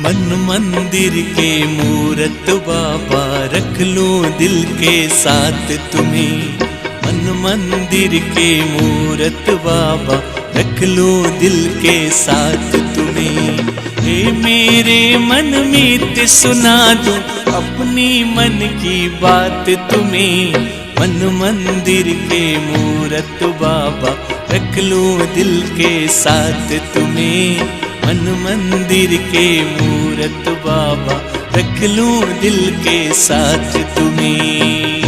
मन मंदिर के मूरत बाबा रख लो दिल के साथ तुम्हें। मन मंदिर के मूरत बाबा रख लो दिल के साथ तुम्हें। हे मेरे मन मीत सुना दो अपनी मन की बात तुम्हें। मन मंदिर के मूरत बाबा रख लो दिल के साथ तुम्हें। मन मंदिर के मूरत बाबा रख लो दिल के साथ तुम्हें।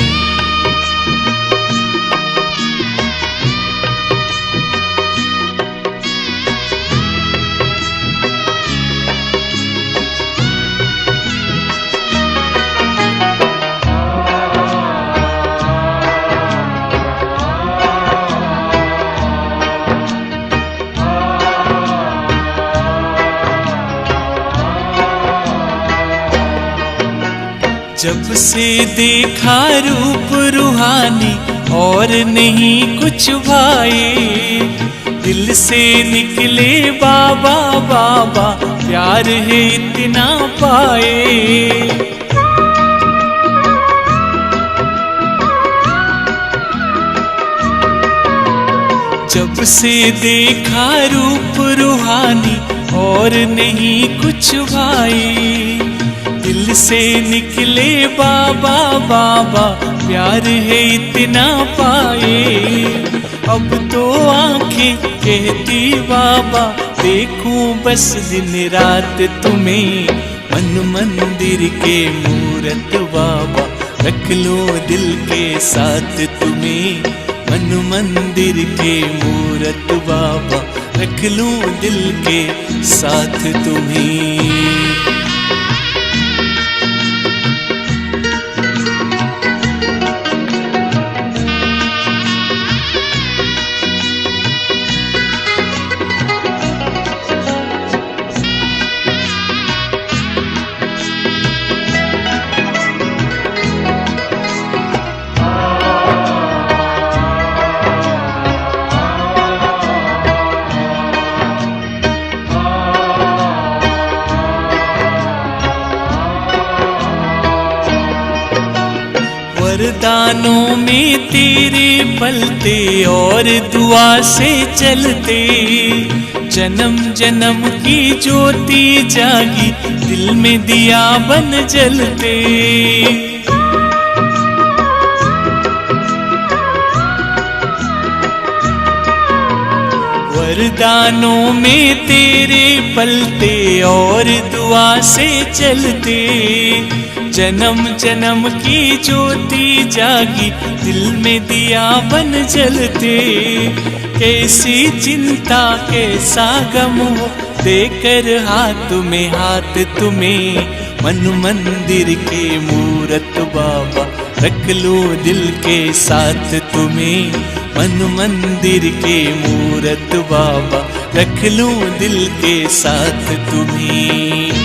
जब से देखा रूप रूहानी और नहीं कुछ भाए। दिल से निकले बाबा बाबा प्यार है इतना पाए। जब से देखा रूप रूहानी और नहीं कुछ भाई। दिल से निकले बाबा बाबा प्यार है इतना पाए। अब तो आंखें कहती बाबा देखूं बस दिन रात तुम्हें। मन मंदिर के मूरत बाबा रख लो दिल के साथ तुम्हें। मन मंदिर के मूरत बाबा रख लो दिल के साथ तुम्हें। वरदानों में तेरे पलते और दुआ से चलते। जन्म जन्म की ज्योति जागी दिल में दिया बन जलते। वरदानों में तेरे पलते और दुआ से चलते। जन्म जन्म की ज्योति जागी दिल में दिया बन जलते। कैसी चिंता कैसा गम हो देकर हाथ में हाथ तुम्हें। मन मंदिर के मूरत बाबा रख लो दिल के साथ तुम्हें। मन मंदिर के मूरत बाबा रख लो दिल के साथ तुम्हें।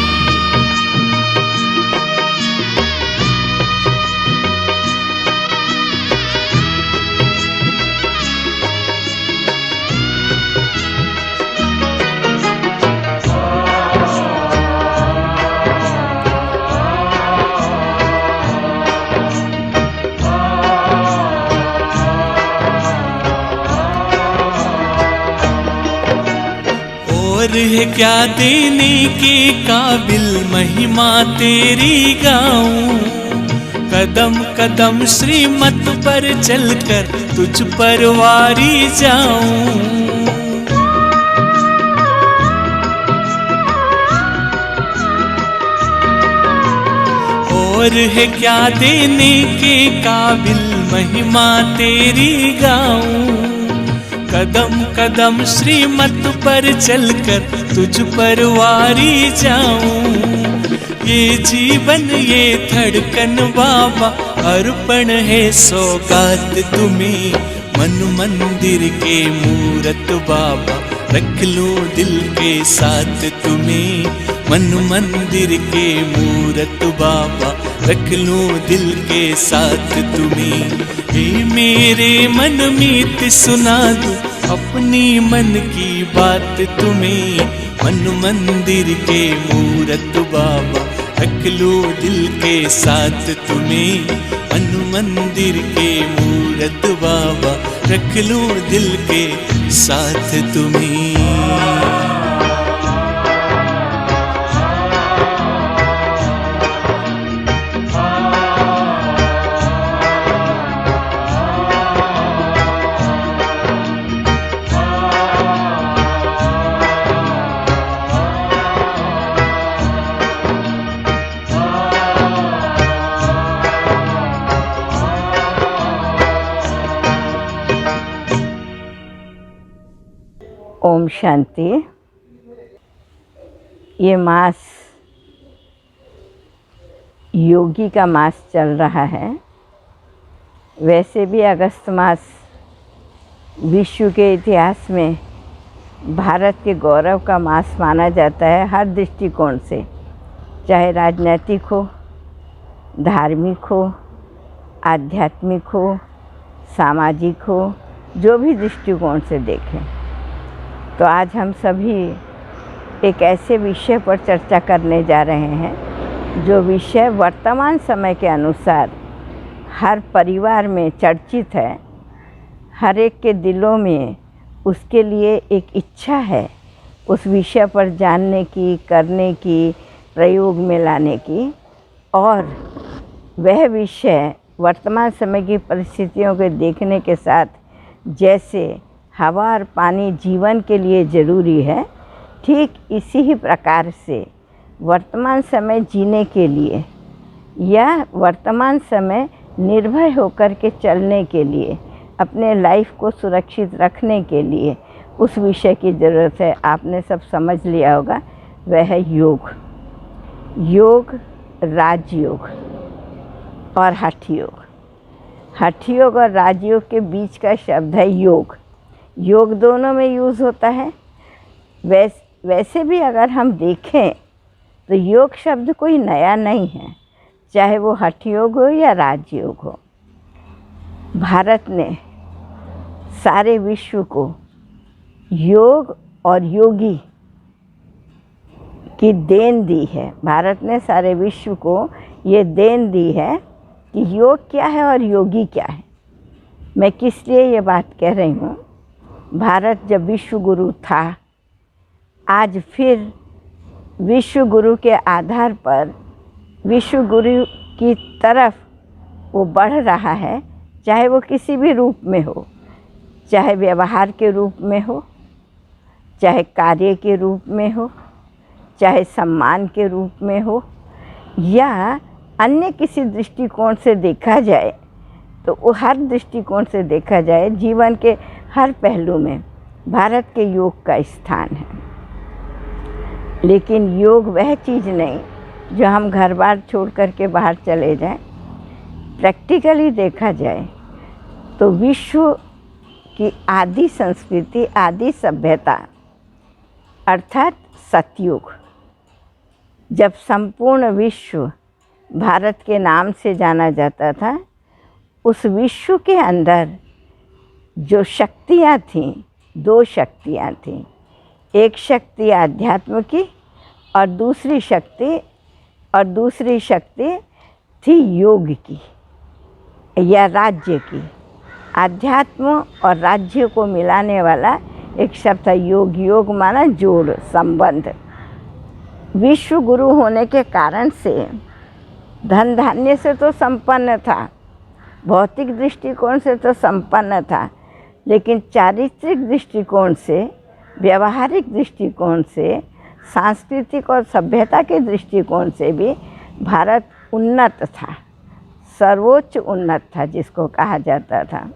और है क्या देने के काबिल महिमा तेरी गाऊं। कदम कदम श्रीमत पर चलकर तुझ पर वारी जाऊं। और है क्या देने के काबिल महिमा तेरी गाऊं। कदम कदम श्रीमत पर चलकर तुझ पर वारी जाऊं। ये जीवन ये धड़कन बाबा अर्पण है सौगात तुम्हें। मन मंदिर के मूरत बाबा रख लो दिल के साथ तुम्हें। मन मंदिर के मूरत बाबा रख लो दिल के साथ तुम्हें। हे मेरे मन मीत सुना दो अपनी मन की बात तुम्हें। मन मंदिर के मूरत बाबा रख लो दिल के साथ तुम्हें। मन मंदिर के मूरत बाबा रख लो दिल के साथ तुम्हें। ओम शांति। ये मास योगी का मास चल रहा है। वैसे भी अगस्त मास विश्व के इतिहास में भारत के गौरव का मास माना जाता है हर दृष्टिकोण से, चाहे राजनीतिक हो, धार्मिक हो, आध्यात्मिक हो, सामाजिक हो, जो भी दृष्टिकोण से देखें। तो आज हम सभी एक ऐसे विषय पर चर्चा करने जा रहे हैं जो विषय वर्तमान समय के अनुसार हर परिवार में चर्चित है। हर एक के दिलों में उसके लिए एक इच्छा है उस विषय पर जानने की, करने की, प्रयोग में लाने की। और वह विषय वर्तमान समय की परिस्थितियों को देखने के साथ, जैसे हवा और पानी जीवन के लिए ज़रूरी है, ठीक इसी ही प्रकार से वर्तमान समय जीने के लिए या वर्तमान समय निर्भय होकर के चलने के लिए, अपने लाइफ को सुरक्षित रखने के लिए उस विषय की ज़रूरत है। आपने सब समझ लिया होगा, वह है योग। योग, राजयोग और हठ योग। हठ योग और राजयोग के बीच का शब्द है योग। योग दोनों में यूज़ होता है। वैसे भी अगर हम देखें तो योग शब्द कोई नया नहीं है, चाहे वो हठ योग हो या राजयोग हो। भारत ने सारे विश्व को योग और योगी की देन दी है। भारत ने सारे विश्व को ये देन दी है कि योग क्या है और योगी क्या है। मैं किस लिए ये बात कह रही हूँ, भारत जब विश्व गुरु था, आज फिर विश्व गुरु के आधार पर विश्व गुरु की तरफ वो बढ़ रहा है, चाहे वो किसी भी रूप में हो, चाहे व्यवहार के रूप में हो, चाहे कार्य के रूप में हो, चाहे सम्मान के रूप में हो, या अन्य किसी दृष्टिकोण से देखा जाए। तो वो हर दृष्टिकोण से देखा जाए, जीवन के हर पहलू में भारत के योग का स्थान है। लेकिन योग वह चीज़ नहीं जो हम घर बार छोड़ कर के बाहर चले जाएं। प्रैक्टिकली देखा जाए तो विश्व की आदि संस्कृति, आदि सभ्यता अर्थात सतयुग, जब संपूर्ण विश्व भारत के नाम से जाना जाता था, उस विश्व के अंदर जो शक्तियाँ थीं, दो शक्तियाँ थीं। एक शक्ति आध्यात्म की और दूसरी शक्ति थी योग की या राज्य की। आध्यात्म और राज्य को मिलाने वाला एक शब्द था योग। योग माना जोड़, संबंध। विश्व गुरु होने के कारण से धन धान्य से तो संपन्न था, भौतिक दृष्टिकोण से तो संपन्न था, लेकिन चारित्रिक दृष्टिकोण से, व्यवहारिक दृष्टिकोण से, सांस्कृतिक और सभ्यता के दृष्टिकोण से भी भारत उन्नत था, सर्वोच्च उन्नत था जिसको कहा जाता था।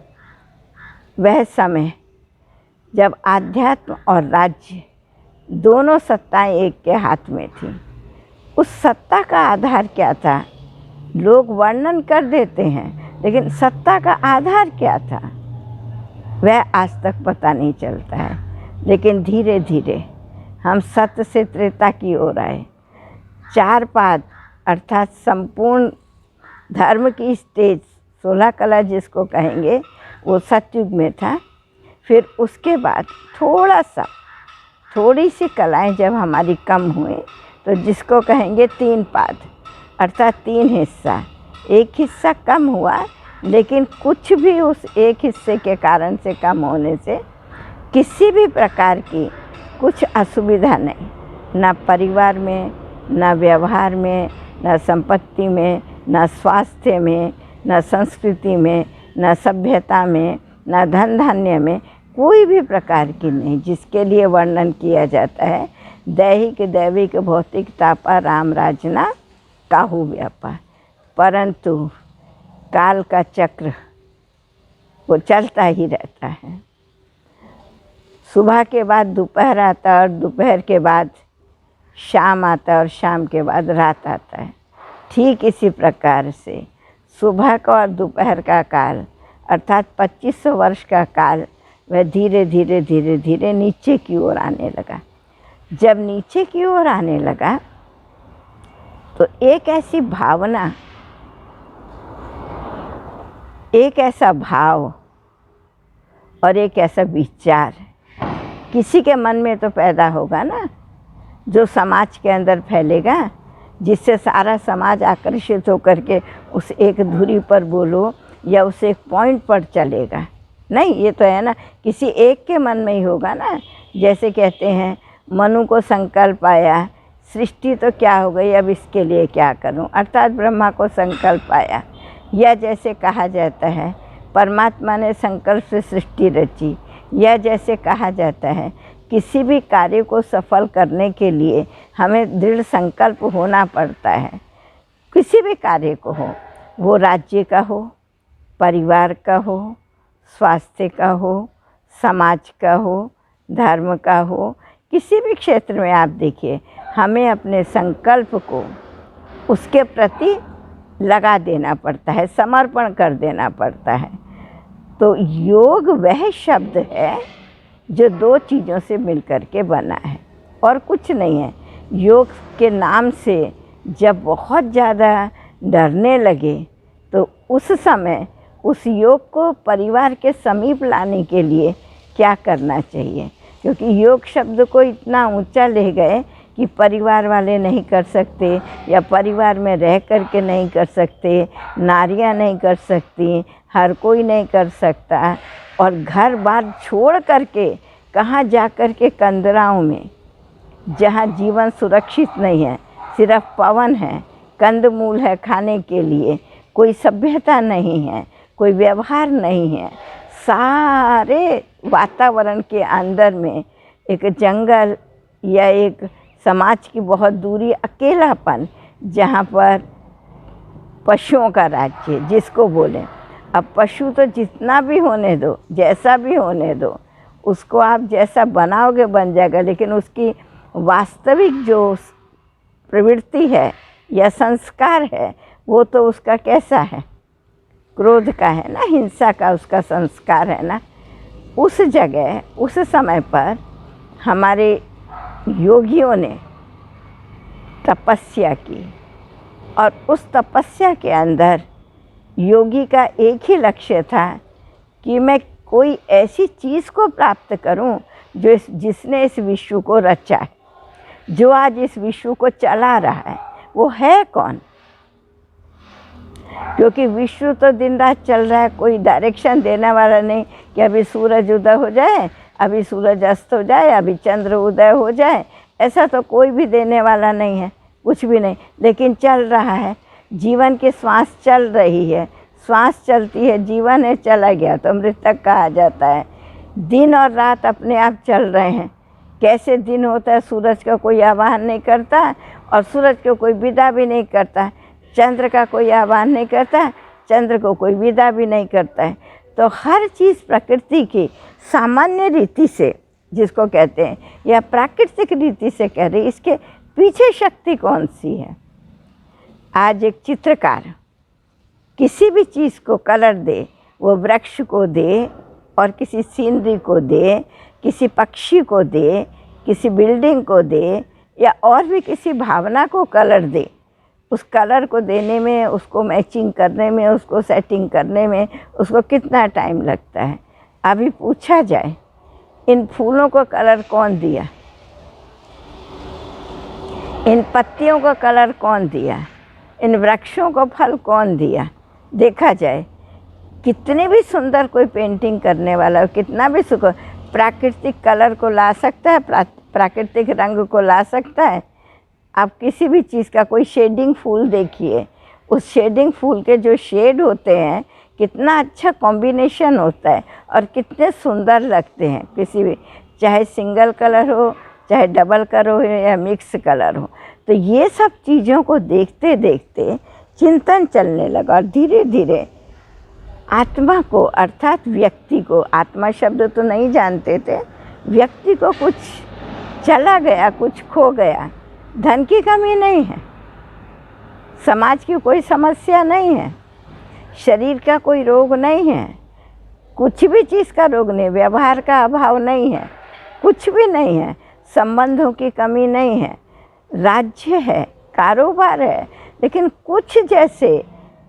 वह समय जब आध्यात्म और राज्य दोनों सत्ताएं एक के हाथ में थी। उस सत्ता का आधार क्या था? लोग वर्णन कर देते हैं, लेकिन सत्ता का आधार क्या था वह आज तक पता नहीं चलता है। लेकिन धीरे धीरे हम सत्य से त्रेता की ओर आए। चार पाद अर्थात संपूर्ण धर्म की स्टेज, 16 कला जिसको कहेंगे, वो सतयुग में था। फिर उसके बाद थोड़ी सी कलाएं जब हमारी कम हुए तो जिसको कहेंगे 3 पाद, अर्थात 3 हिस्सा। एक हिस्सा कम हुआ, लेकिन कुछ भी उस एक हिस्से के कारण से कम होने से किसी भी प्रकार की कुछ असुविधा नहीं, ना परिवार में, ना व्यवहार में, ना संपत्ति में, ना स्वास्थ्य में, ना संस्कृति में, ना सभ्यता में, ना धन धान्य में, कोई भी प्रकार की नहीं, जिसके लिए वर्णन किया जाता है दैहिक दैविक भौतिक तापा राम राजना काहू व्यापार। परंतु काल का चक्र वो चलता ही रहता है। सुबह के बाद दोपहर आता है और दोपहर के बाद शाम आता है और शाम के बाद रात आता है। ठीक इसी प्रकार से सुबह का और दोपहर का काल अर्थात 2500 वर्ष का काल वह धीरे धीरे धीरे धीरे नीचे की ओर आने लगा। जब नीचे की ओर आने लगा तो एक ऐसी भावना, एक ऐसा भाव और एक ऐसा विचार किसी के मन में तो पैदा होगा ना, जो समाज के अंदर फैलेगा, जिससे सारा समाज आकर्षित होकर के उस एक धुरी पर बोलो या उस एक पॉइंट पर चलेगा। नहीं, ये तो है ना, किसी एक के मन में ही होगा ना। जैसे कहते हैं मनु को संकल्प आया, सृष्टि तो क्या हो गई, अब इसके लिए क्या करूं, अर्थात ब्रह्मा को संकल्प आया। या जैसे कहा जाता है परमात्मा ने संकल्प से सृष्टि रची। या जैसे कहा जाता है किसी भी कार्य को सफल करने के लिए हमें दृढ़ संकल्प होना पड़ता है। किसी भी कार्य को हो, वो राज्य का हो, परिवार का हो, स्वास्थ्य का हो, समाज का हो, धर्म का हो, किसी भी क्षेत्र में आप देखिए, हमें अपने संकल्प को उसके प्रति लगा देना पड़ता है, समर्पण कर देना पड़ता है। तो योग वह शब्द है जो 2 चीज़ों से मिलकर के बना है और कुछ नहीं है। योग के नाम से जब बहुत ज़्यादा डरने लगे तो उस समय उस योग को परिवार के समीप लाने के लिए क्या करना चाहिए, क्योंकि योग शब्द को इतना ऊंचा ले गए कि परिवार वाले नहीं कर सकते या परिवार में रह कर के नहीं कर सकते, नारियां नहीं कर सकती, हर कोई नहीं कर सकता, और घर बार छोड़ करके कहाँ जा कर के कंदराओं में, जहाँ जीवन सुरक्षित नहीं है, सिर्फ पवन है, कंदमूल है खाने के लिए, कोई सभ्यता नहीं है, कोई व्यवहार नहीं है, सारे वातावरण के अंदर में एक जंगल या एक समाज की बहुत दूरी, अकेलापन, जहाँ पर पशुओं का राज्य जिसको बोलें। अब पशु तो जितना भी होने दो, जैसा भी होने दो, उसको आप जैसा बनाओगे बन जाएगा, लेकिन उसकी वास्तविक जो प्रवृत्ति है या संस्कार है वो तो उसका कैसा है, क्रोध का है ना, हिंसा का उसका संस्कार है ना। उस जगह उस समय पर हमारे योगियों ने तपस्या की और उस तपस्या के अंदर योगी का एक ही लक्ष्य था कि मैं कोई ऐसी चीज़ को प्राप्त करूं जो जिसने इस विश्व को रचा है, जो आज इस विश्व को चला रहा है, वो है कौन। क्योंकि विश्व तो दिन रात चल रहा है, कोई डायरेक्शन देने वाला नहीं कि अभी सूरज उदय हो जाए, अभी सूरज अस्त हो जाए, अभी चंद्र उदय हो जाए, ऐसा तो कोई भी देने वाला नहीं है, कुछ भी नहीं। लेकिन चल रहा है, जीवन की श्वास चल रही है, श्वास चलती है, जीवन है, चला गया तो मृतक कहा जाता है। दिन और रात अपने आप चल रहे हैं। कैसे दिन होता है, सूरज का कोई आह्वान नहीं करता और सूरज को कोई विदा भी नहीं करता, चंद्र का कोई आह्वान नहीं करता, चंद्र को कोई विदा भी नहीं करता है। तो हर चीज़ प्रकृति की सामान्य रीति से, जिसको कहते हैं, या प्राकृतिक रीति से कह रही, इसके पीछे शक्ति कौन सी है। आज एक चित्रकार किसी भी चीज़ को कलर दे, वो वृक्ष को दे और किसी सीनरी को दे, किसी पक्षी को दे, किसी बिल्डिंग को दे, या और भी किसी भावना को कलर दे, उस कलर को देने में, उसको मैचिंग करने में, उसको सेटिंग करने में उसको कितना टाइम लगता है। अभी पूछा जाए, इन फूलों को कलर कौन दिया, इन पत्तियों को कलर कौन दिया, इन वृक्षों को फल कौन दिया, देखा जाए कितनी भी सुंदर कोई पेंटिंग करने वाला हो, कितना भी प्राकृतिक कलर को ला सकता है, प्राकृतिक रंग को ला सकता है। आप किसी भी चीज़ का कोई शेडिंग फूल देखिए, उस शेडिंग फूल के जो शेड होते हैं कितना अच्छा कॉम्बिनेशन होता है और कितने सुंदर लगते हैं। किसी भी, चाहे सिंगल कलर हो, चाहे डबल कलर हो या मिक्स कलर हो। तो ये सब चीज़ों को देखते देखते चिंतन चलने लगा और धीरे धीरे आत्मा को, अर्थात व्यक्ति को, आत्मा शब्द तो नहीं जानते थे, व्यक्ति को कुछ चला गया, कुछ खो गया। धन की कमी नहीं है, समाज की कोई समस्या नहीं है, शरीर का कोई रोग नहीं है, कुछ भी चीज़ का रोग नहीं, व्यवहार का अभाव नहीं है, कुछ भी नहीं है, संबंधों की कमी नहीं है, राज्य है, कारोबार है, लेकिन कुछ जैसे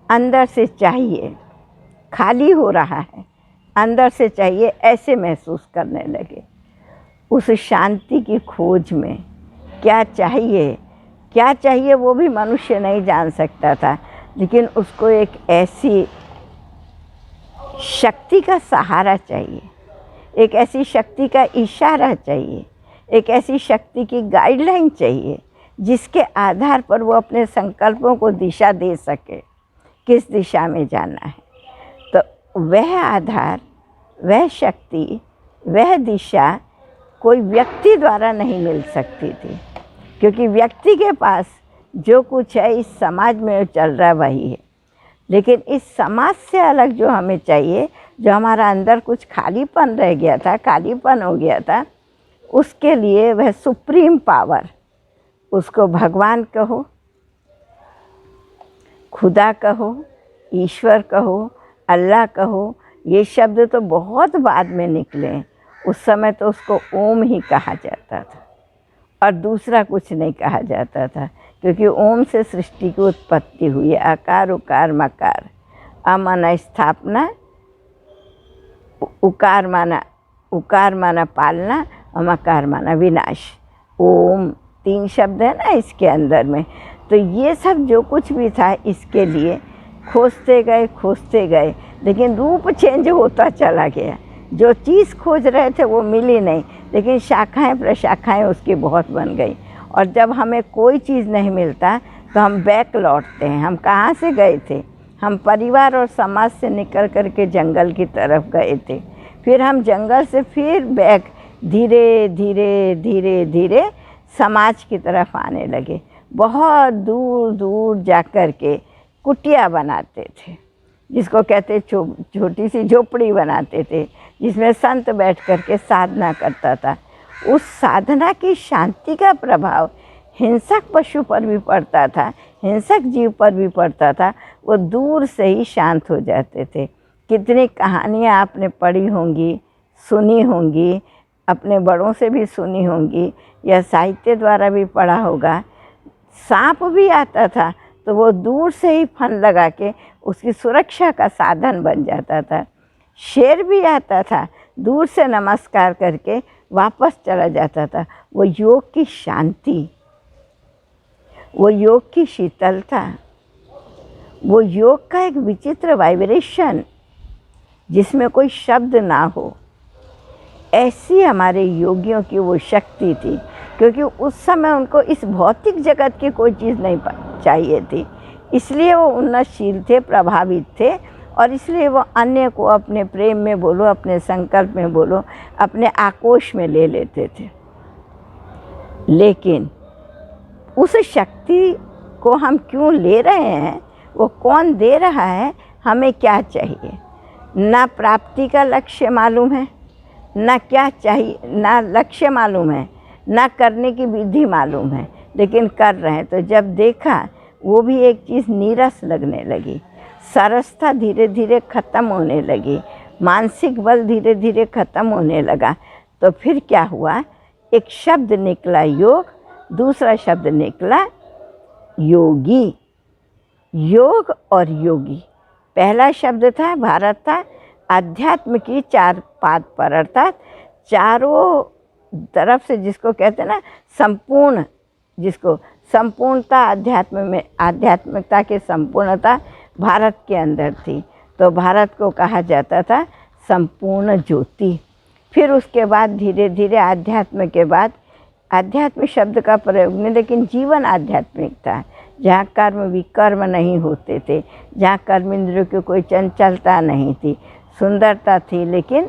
अंदर से चाहिए, खाली हो रहा है, अंदर से चाहिए, ऐसे महसूस करने लगे। उस शांति की खोज में क्या चाहिए वो भी मनुष्य नहीं जान सकता था, लेकिन उसको एक ऐसी शक्ति का सहारा चाहिए, एक ऐसी शक्ति का इशारा चाहिए, एक ऐसी शक्ति की गाइडलाइन चाहिए जिसके आधार पर वो अपने संकल्पों को दिशा दे सके, किस दिशा में जाना है। तो वह आधार, वह शक्ति, वह दिशा कोई व्यक्ति द्वारा नहीं मिल सकती थी, क्योंकि व्यक्ति के पास जो कुछ है इस समाज में चल रहा वही है। लेकिन इस समाज से अलग जो हमें चाहिए, जो हमारा अंदर कुछ खालीपन रह गया था, खालीपन हो गया था, उसके लिए वह सुप्रीम पावर, उसको भगवान कहो, खुदा कहो, ईश्वर कहो, अल्लाह कहो, ये शब्द तो बहुत बाद में निकले। उस समय तो उसको ओम ही कहा जाता था और दूसरा कुछ नहीं कहा जाता था, क्योंकि ओम से सृष्टि की उत्पत्ति हुई है। आकार उकार मकार, अमाना स्थापना, उकार माना पालना और मकार माना विनाश। ओम 3 शब्द है ना इसके अंदर में। तो ये सब जो कुछ भी था इसके लिए खोजते गए, लेकिन रूप चेंज होता चला गया। जो चीज़ खोज रहे थे वो मिली नहीं, लेकिन शाखाएं प्रशाखाएं उसकी बहुत बन गई। और जब हमें कोई चीज़ नहीं मिलता तो हम बैक लौटते हैं। हम कहाँ से गए थे? हम परिवार और समाज से निकल कर के जंगल की तरफ गए थे। फिर हम जंगल से फिर बैक धीरे धीरे धीरे धीरे समाज की तरफ आने लगे। बहुत दूर दूर जा कर के कुटिया बनाते थे, जिसको कहते छोटी सी झोपड़ी बनाते थे, जिसमें संत बैठ कर के साधना करता था। उस साधना की शांति का प्रभाव हिंसक पशु पर भी पड़ता था, हिंसक जीव पर भी पड़ता था। वो दूर से ही शांत हो जाते थे। कितनी कहानियाँ आपने पढ़ी होंगी, सुनी होंगी, अपने बड़ों से भी सुनी होंगी या साहित्य द्वारा भी पढ़ा होगा। सांप भी आता था तो वो दूर से ही फन लगा के उसकी सुरक्षा का साधन बन जाता था। शेर भी आता था, दूर से नमस्कार करके वापस चला जाता था। वो योग की शांति, वो योग की शीतलता, वो योग का एक विचित्र वाइब्रेशन जिसमें कोई शब्द ना हो, ऐसी हमारे योगियों की वो शक्ति थी। क्योंकि उस समय उनको इस भौतिक जगत की कोई चीज़ नहीं चाहिए थी, इसलिए वो उन्नतशील थे, प्रभावित थे, और इसलिए वो अन्य को अपने प्रेम में बोलो, अपने संकल्प में बोलो, अपने आक्रोश में ले लेते थे। लेकिन उस शक्ति को हम क्यों ले रहे हैं, वो कौन दे रहा है, हमें क्या चाहिए? ना प्राप्ति का लक्ष्य मालूम है, ना क्या चाहिए, ना लक्ष्य मालूम है, ना करने की विधि मालूम है, लेकिन कर रहे हैं। तो जब देखा वो भी एक चीज़ नीरस लगने लगी, सरसता धीरे धीरे ख़त्म होने लगी, मानसिक बल धीरे धीरे ख़त्म होने लगा। तो फिर क्या हुआ? एक शब्द निकला योग, दूसरा शब्द निकला योगी। योग और योगी, पहला शब्द था भारत था, अध्यात्म की चार पाद पर, अर्थात चारों तरफ से, जिसको कहते हैं ना संपूर्ण, जिसको संपूर्णता अध्यात्म में, आध्यात्मिकता की संपूर्णता भारत के अंदर थी, तो भारत को कहा जाता था संपूर्ण ज्योति। फिर उसके बाद धीरे धीरे अध्यात्म के बाद, आध्यात्म शब्द का प्रयोग नहीं, लेकिन जीवन आध्यात्मिक था, जहाँ कर्म विकर्म नहीं होते थे, जहाँ कर्म इंद्रियों की कोई चंचलता नहीं थी, सुंदरता थी, लेकिन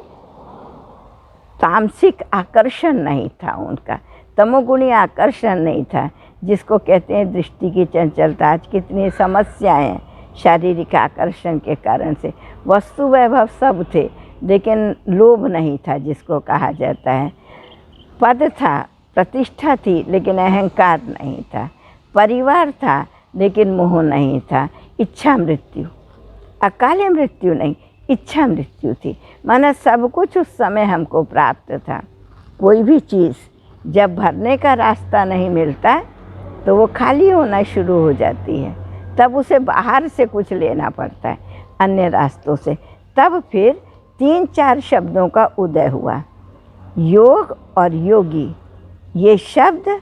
तामसिक आकर्षण नहीं था उनका, तमोगुणी आकर्षण नहीं था, जिसको कहते हैं दृष्टि की चंचलता। आज कितनी समस्याएं हैं शारीरिक आकर्षण के कारण से। वस्तु वैभव सब थे, लेकिन लोभ नहीं था, जिसको कहा जाता है। पद था, प्रतिष्ठा थी, लेकिन अहंकार नहीं था। परिवार था, लेकिन मोह नहीं था। इच्छा मृत्यु, अकाले मृत्यु नहीं, इच्छा मृत्यु थी। माना सब कुछ उस समय हमको प्राप्त था। कोई भी चीज़ जब भरने का रास्ता नहीं मिलता तो वो खाली होना शुरू हो जाती है, तब उसे बाहर से कुछ लेना पड़ता है, अन्य रास्तों से। तब फिर 3-4 शब्दों का उदय हुआ, योग और योगी। ये शब्द,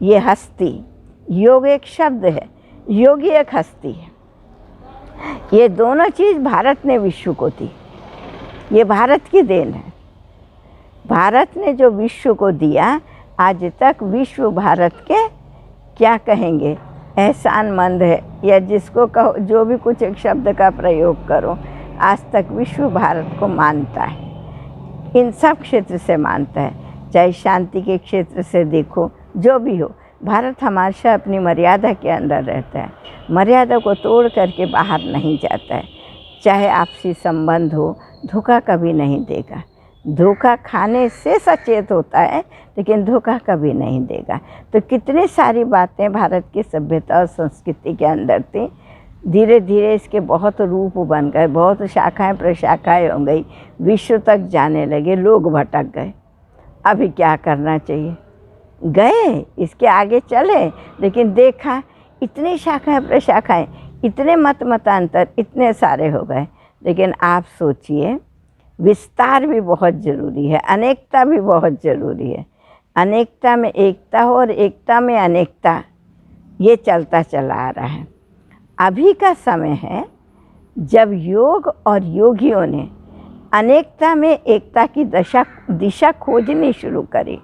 ये हस्ती। योग एक शब्द है, योगी एक हस्ती है। ये दोनों चीज़ भारत ने विश्व को दी, ये भारत की देन है। भारत ने जो विश्व को दिया, आज तक विश्व भारत के क्या कहेंगे, एहसानमंद है, या जिसको कहो, जो भी कुछ एक शब्द का प्रयोग करो, आज तक विश्व भारत को मानता है। इन सब क्षेत्र से मानता है, चाहे शांति के क्षेत्र से देखो, जो भी हो, भारत हमेशा अपनी मर्यादा के अंदर रहता है, मर्यादा को तोड़ करके बाहर नहीं जाता है। चाहे आपसी संबंध हो, धोखा कभी नहीं देगा। धोखा खाने से सचेत होता है, लेकिन धोखा कभी नहीं देगा। तो कितनी सारी बातें भारत की सभ्यता और संस्कृति के अंदर थी। धीरे धीरे इसके बहुत रूप बन गए, बहुत शाखाएं प्रशाखाएं हो गई, विश्व तक जाने लगे, लोग भटक गए। अभी क्या करना चाहिए, गए, इसके आगे चले, लेकिन देखा इतनी शाखाएं प्रशाखाएं, इतने मतांतर इतने सारे हो गए। लेकिन आप सोचिए, विस्तार भी बहुत ज़रूरी है, अनेकता भी बहुत ज़रूरी है। अनेकता में एकता हो और एकता में अनेकता, ये चलता चला आ रहा है। अभी का समय है जब योग और योगियों ने अनेकता में एकता की दिशा खोजनी शुरू करी।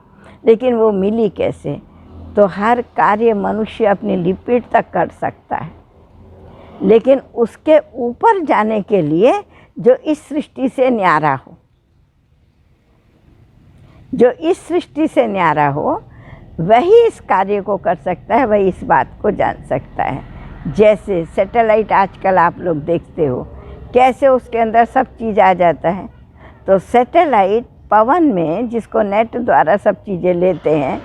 लेकिन वो मिली कैसे? तो हर कार्य मनुष्य अपनी लिपिट तक कर सकता है, लेकिन उसके ऊपर जाने के लिए जो इस सृष्टि से न्यारा हो, जो इस सृष्टि से न्यारा हो, वही इस कार्य को कर सकता है, वही इस बात को जान सकता है। जैसे सैटेलाइट आजकल आप लोग देखते हो, कैसे उसके अंदर सब चीज़ आ जाता है। तो सैटेलाइट पवन में, जिसको नेट द्वारा सब चीज़ें लेते हैं,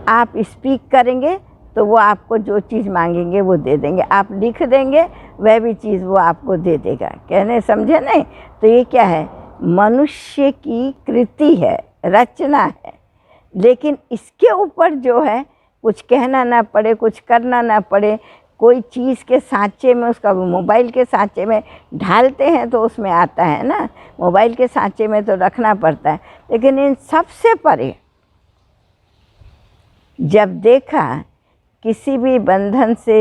आप स्पीक करेंगे तो वो आपको जो चीज़ मांगेंगे वो दे देंगे, आप लिख देंगे वह भी चीज़ वो आपको दे देगा। कहने समझे नहीं? तो ये क्या है? मनुष्य की कृति है, रचना है। लेकिन इसके ऊपर जो है, कुछ कहना ना पड़े, कुछ करना ना पड़े, कोई चीज़ के सांचे में, उसका मोबाइल के सांचे में ढालते हैं तो उसमें आता है ना, मोबाइल के सांचे में तो रखना पड़ता है। लेकिन इन सबसे परे जब देखा, किसी भी बंधन से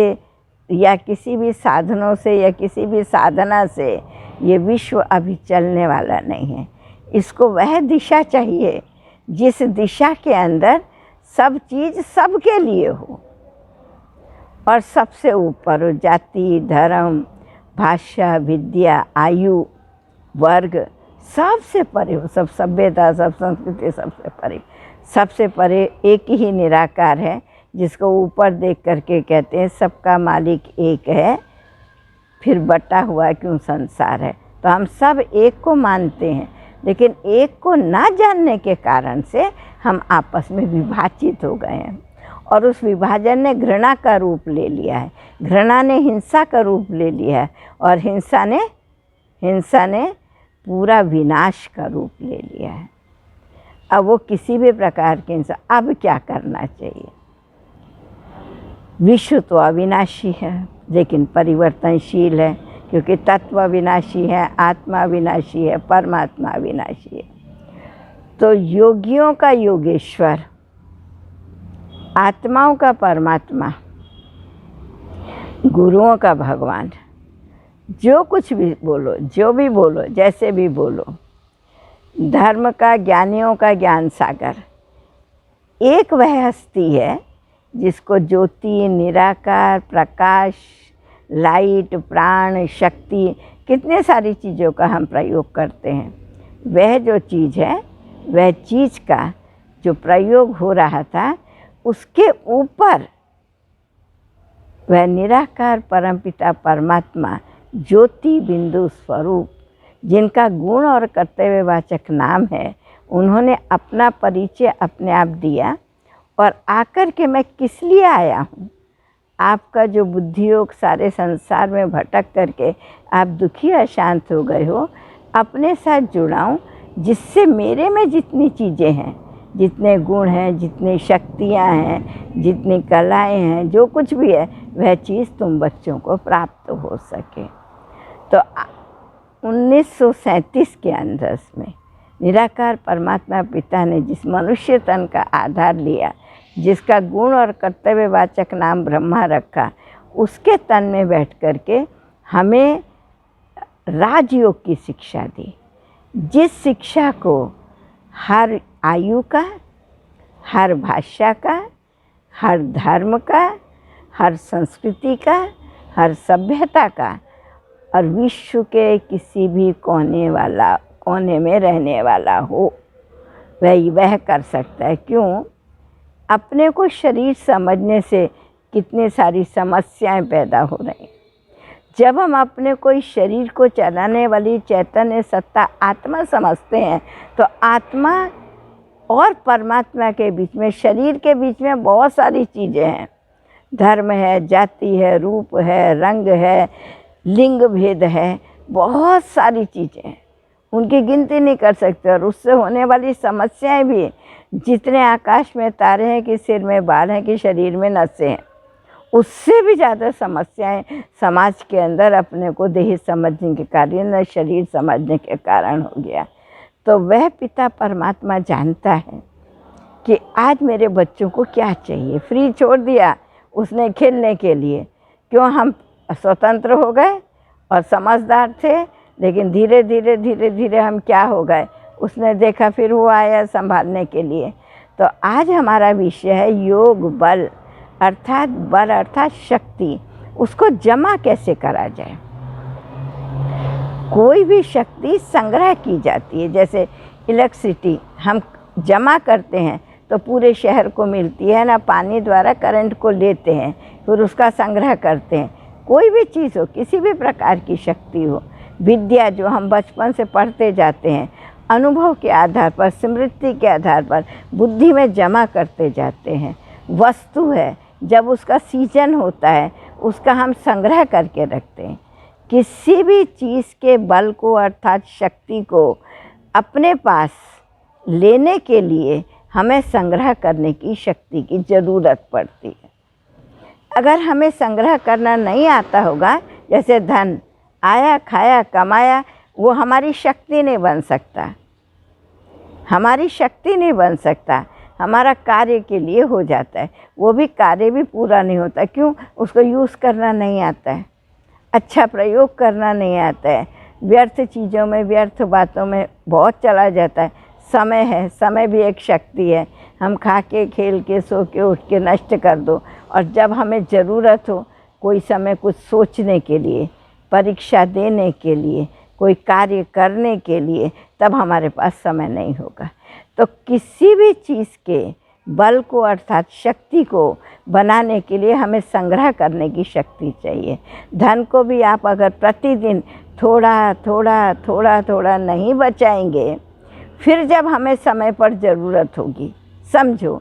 या किसी भी साधनों से या किसी भी साधना से ये विश्व अभी चलने वाला नहीं है। इसको वह दिशा चाहिए जिस दिशा के अंदर सब चीज़ सबके लिए हो, और सबसे ऊपर जाति, धर्म, भाषा, विद्या, आयु, वर्ग, सबसे परे हो, सब सभ्यता, सब संस्कृति, सबसे परे एक ही निराकार है, जिसको ऊपर देख करके कहते हैं सबका मालिक एक है, फिर बटा हुआ क्यों संसार है। तो हम सब एक को मानते हैं, लेकिन एक को ना जानने के कारण से हम आपस में विभाजित हो गए हैं, और उस विभाजन ने घृणा का रूप ले लिया है, घृणा ने हिंसा का रूप ले लिया है, और हिंसा ने पूरा विनाश का रूप ले लिया है। अब वो किसी भी प्रकार की हिंसा, अब क्या करना चाहिए? विश्व तो अविनाशी है, लेकिन परिवर्तनशील है। क्योंकि तत्व विनाशी है, आत्मा विनाशी है, परमात्मा विनाशी है। तो योगियों का योगेश्वर, आत्माओं का परमात्मा, गुरुओं का भगवान, जो कुछ भी बोलो, जो भी बोलो, जैसे भी बोलो, धर्म का, ज्ञानियों का ज्ञान सागर, एक वह हस्ती है जिसको ज्योति, निराकार, प्रकाश, लाइट, प्राण, शक्ति, कितने सारी चीज़ों का हम प्रयोग करते हैं। वह जो चीज़ है, वह चीज़ का जो प्रयोग हो रहा था, उसके ऊपर वह निराकार परमपिता परमात्मा ज्योति बिंदु स्वरूप, जिनका गुण और कर्तव्यवाचक नाम है, उन्होंने अपना परिचय अपने आप दिया और आकर के मैं किस लिए आया हूँ। आपका जो बुद्धि योग सारे संसार में भटक करके आप दुखी अशांत हो गए हो, अपने साथ जुड़ाऊँ, जिससे मेरे में जितनी चीज़ें हैं, जितने गुण हैं, जितनी शक्तियाँ हैं, जितनी कलाएं हैं, जो कुछ भी है, वह चीज़ तुम बच्चों को प्राप्त हो सके। तो 1937 के अंदर में निराकार परमात्मा पिता ने जिस मनुष्य तन का आधार लिया, जिसका गुण और कर्तव्यवाचक नाम ब्रह्मा रखा, उसके तन में बैठ कर के हमें राजयोग की शिक्षा दी, जिस शिक्षा को हर आयु का, हर भाषा का, हर धर्म का, हर संस्कृति का, हर सभ्यता का और विश्व के किसी भी कोने में रहने वाला हो, वह कर सकता है। क्यों? अपने को शरीर समझने से कितनी सारी समस्याएं पैदा हो रही। जब हम अपने को इस शरीर को चलाने वाली चैतन्य सत्ता आत्मा समझते हैं, तो आत्मा और परमात्मा के बीच में, शरीर के बीच में बहुत सारी चीज़ें हैं। धर्म है, जाति है, रूप है, रंग है, लिंग भेद है, बहुत सारी चीज़ें हैं, उनकी गिनती नहीं कर सकते। और उससे होने वाली समस्याएं भी, जितने आकाश में तारे हैं कि सिर में बाल हैं कि शरीर में नसें हैं, उससे भी ज़्यादा समस्याएं समाज के अंदर अपने को देह समझने के कारण, शरीर समझने के कारण हो गया। तो वह पिता परमात्मा जानता है कि आज मेरे बच्चों को क्या चाहिए। फ्री छोड़ दिया उसने खेलने के लिए। क्यों? हम स्वतंत्र हो गए और समझदार थे, लेकिन धीरे धीरे धीरे धीरे हम क्या हो गए, उसने देखा, फिर वो आया संभालने के लिए। तो आज हमारा विषय है योग बल, अर्थात बल अर्थात शक्ति, उसको जमा कैसे करा जाए। कोई भी शक्ति संग्रह की जाती है, जैसे इलेक्ट्रिसिटी हम जमा करते हैं तो पूरे शहर को मिलती है ना, पानी द्वारा करंट को लेते हैं, फिर उसका संग्रह करते हैं। कोई भी चीज़ हो, किसी भी प्रकार की शक्ति हो, विद्या जो हम बचपन से पढ़ते जाते हैं, अनुभव के आधार पर, स्मृति के आधार पर बुद्धि में जमा करते जाते हैं। वस्तु है, जब उसका सीजन होता है, उसका हम संग्रह करके रखते हैं। किसी भी चीज़ के बल को अर्थात शक्ति को अपने पास लेने के लिए हमें संग्रह करने की शक्ति की ज़रूरत पड़ती है। अगर हमें संग्रह करना नहीं आता होगा, जैसे धन आया, खाया, कमाया, वो हमारी शक्ति नहीं बन सकता, हमारी शक्ति नहीं बन सकता। हमारा कार्य के लिए हो जाता है, वो भी कार्य भी पूरा नहीं होता। क्यों? उसको यूज़ करना नहीं आता है, अच्छा प्रयोग करना नहीं आता है, व्यर्थ चीज़ों में, व्यर्थ बातों में बहुत चला जाता है। समय है, समय भी एक शक्ति है। हम खा के, खेल के, सो के, उठ के नष्ट कर दो, और जब हमें ज़रूरत हो, कोई समय कुछ सोचने के लिए, परीक्षा देने के लिए, कोई कार्य करने के लिए, तब हमारे पास समय नहीं होगा। तो किसी भी चीज़ के बल को अर्थात शक्ति को बनाने के लिए हमें संग्रह करने की शक्ति चाहिए। धन को भी आप अगर प्रतिदिन थोड़ा थोड़ा थोड़ा थोड़ा नहीं बचाएंगे, फिर जब हमें समय पर ज़रूरत होगी, समझो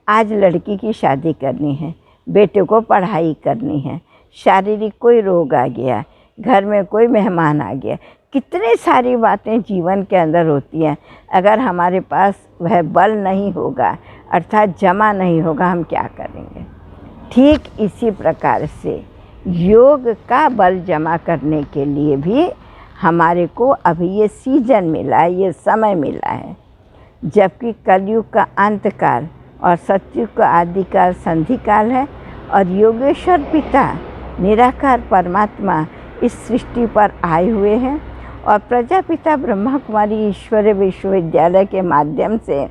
आज लड़की की शादी करनी है, बेटे को पढ़ाई करनी है, शारीरिक कोई रोग आ गया, घर में कोई मेहमान आ गया, कितनी सारी बातें जीवन के अंदर होती हैं। अगर हमारे पास वह बल नहीं होगा, अर्थात जमा नहीं होगा, हम क्या करेंगे। ठीक इसी प्रकार से योग का बल जमा करने के लिए भी हमारे को अभी ये सीजन मिला है, ये समय मिला है, जबकि कलयुग का अंतकाल और सतयुग का आदिकाल संधिकाल है और योगेश्वर पिता निराकार परमात्मा इस सृष्टि पर आए हुए हैं और प्रजापिता ब्रह्मा कुमारी ईश्वरीय विश्वविद्यालय के माध्यम से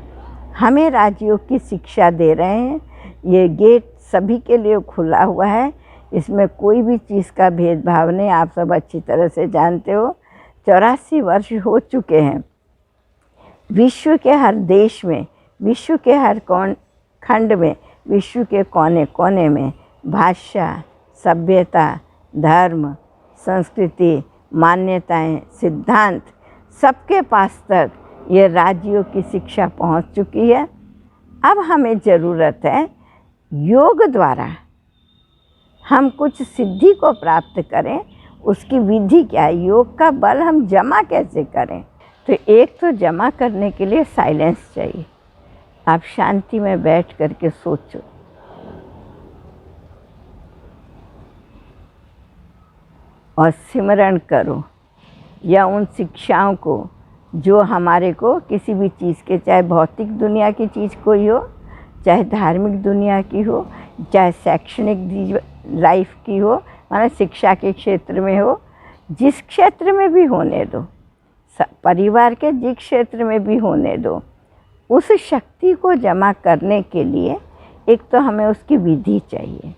हमें राजयोग की शिक्षा दे रहे हैं। ये गेट सभी के लिए खुला हुआ है, इसमें कोई भी चीज़ का भेदभाव नहीं, आप सब अच्छी तरह से जानते हो। 84 वर्ष हो चुके हैं। विश्व के हर देश में, विश्व के हर खंड में, विश्व के कोने कोने में भाषा, सभ्यता, धर्म, संस्कृति, मान्यताएं, सिद्धांत, सबके पास तक ये राजयोग की शिक्षा पहुंच चुकी है। अब हमें ज़रूरत है योग द्वारा हम कुछ सिद्धि को प्राप्त करें। उसकी विधि क्या है, योग का बल हम जमा कैसे करें? तो एक तो जमा करने के लिए साइलेंस चाहिए। आप शांति में बैठ करके सोचो और सिमरण करो या उन शिक्षाओं को जो हमारे को किसी भी चीज़ के, चाहे भौतिक दुनिया की चीज़ कोई हो, चाहे धार्मिक दुनिया की हो, चाहे शैक्षणिक लाइफ की हो, माना शिक्षा के क्षेत्र में हो, जिस क्षेत्र में भी होने दो, परिवार के जिस क्षेत्र में भी होने दो, उस शक्ति को जमा करने के लिए एक तो हमें उसकी विधि चाहिए,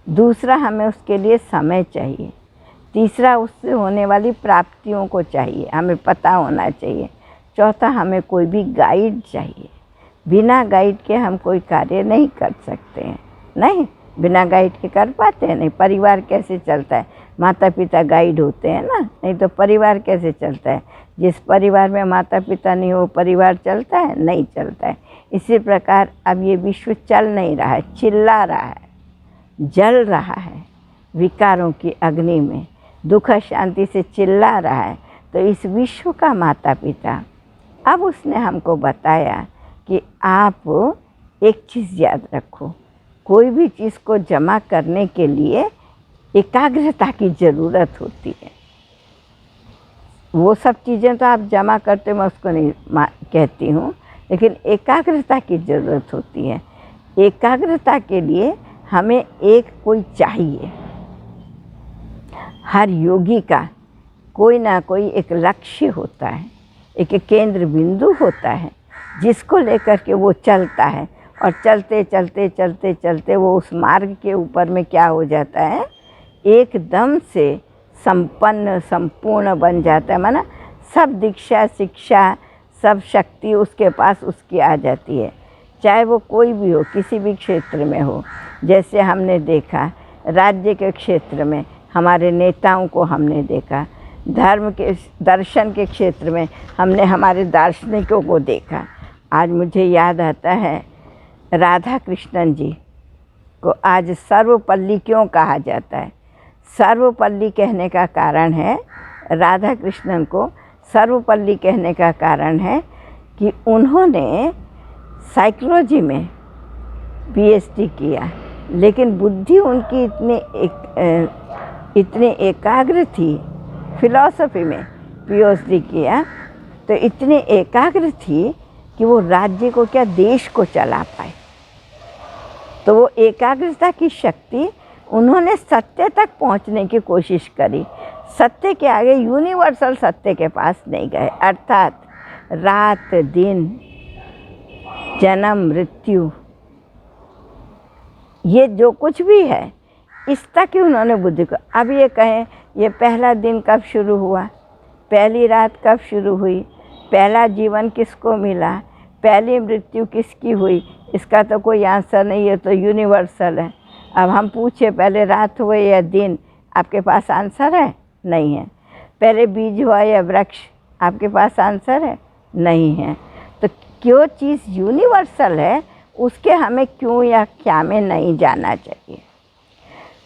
दूसरा हमें उसके लिए समय चाहिए, तीसरा उससे होने वाली प्राप्तियों को चाहिए, हमें पता होना चाहिए, चौथा हमें कोई भी गाइड चाहिए। बिना गाइड के हम कोई कार्य नहीं कर सकते हैं, नहीं, बिना गाइड के कर पाते हैं नहीं। परिवार कैसे चलता है, माता पिता गाइड होते हैं ना, नहीं तो परिवार कैसे चलता है? जिस परिवार में माता पिता नहीं हो, परिवार चलता है? नहीं चलता है। इसी प्रकार अब ये विश्व चल नहीं रहा है, चिल्ला रहा है, जल रहा है विकारों की अग्नि में, दुख शांति से चिल्ला रहा है। तो इस विश्व का माता पिता, अब उसने हमको बताया कि आप एक चीज़ याद रखो, कोई भी चीज़ को जमा करने के लिए एकाग्रता की ज़रूरत होती है। वो सब चीज़ें तो आप जमा करते, मैं उसको नहीं कहती हूँ, लेकिन एकाग्रता की ज़रूरत होती है। एकाग्रता के लिए हमें एक कोई चाहिए। हर योगी का कोई ना कोई एक लक्ष्य होता है, एक केंद्र बिंदु होता है जिसको लेकर के वो चलता है, और चलते चलते चलते चलते वो उस मार्ग के ऊपर में क्या हो जाता है, एकदम से संपन्न संपूर्ण बन जाता है। माना सब दीक्षा शिक्षा सब शक्ति उसके पास उसकी आ जाती है, चाहे वो कोई भी हो, किसी भी क्षेत्र में हो। जैसे हमने देखा राज्य के क्षेत्र में हमारे नेताओं को हमने देखा, धर्म के दर्शन के क्षेत्र में हमने हमारे दार्शनिकों को देखा। आज मुझे याद आता है राधा कृष्णन जी को आज सर्वपल्ली क्यों कहा जाता है? सर्वपल्ली कहने का कारण है, राधा कृष्णन को सर्वपल्ली कहने का कारण है कि उन्होंने साइकोलॉजी में पीएचडी किया, लेकिन बुद्धि उनकी इतनी एकाग्र थी। फिलॉसफी में पीएचडी किया तो इतनी एकाग्र थी कि वो राज्य को क्या, देश को चला पाए। तो वो एकाग्रता की शक्ति, उन्होंने सत्य तक पहुंचने की कोशिश करी। सत्य के आगे, यूनिवर्सल सत्य के पास नहीं गए, अर्थात रात दिन, जन्म मृत्यु, ये जो कुछ भी है इस तक ही उन्होंने बुद्धि को। अब ये कहें ये पहला दिन कब शुरू हुआ, पहली रात कब शुरू हुई, पहला जीवन किसको मिला, पहली मृत्यु किसकी हुई, इसका तो कोई आंसर नहीं है, तो यूनिवर्सल है। अब हम पूछे पहले रात हुए या दिन, आपके पास आंसर है? नहीं है। पहले बीज हुआ या वृक्ष, आपके पास आंसर है? नहीं है। तो क्यों चीज़ यूनिवर्सल है उसके हमें क्यों या क्या में नहीं जाना चाहिए।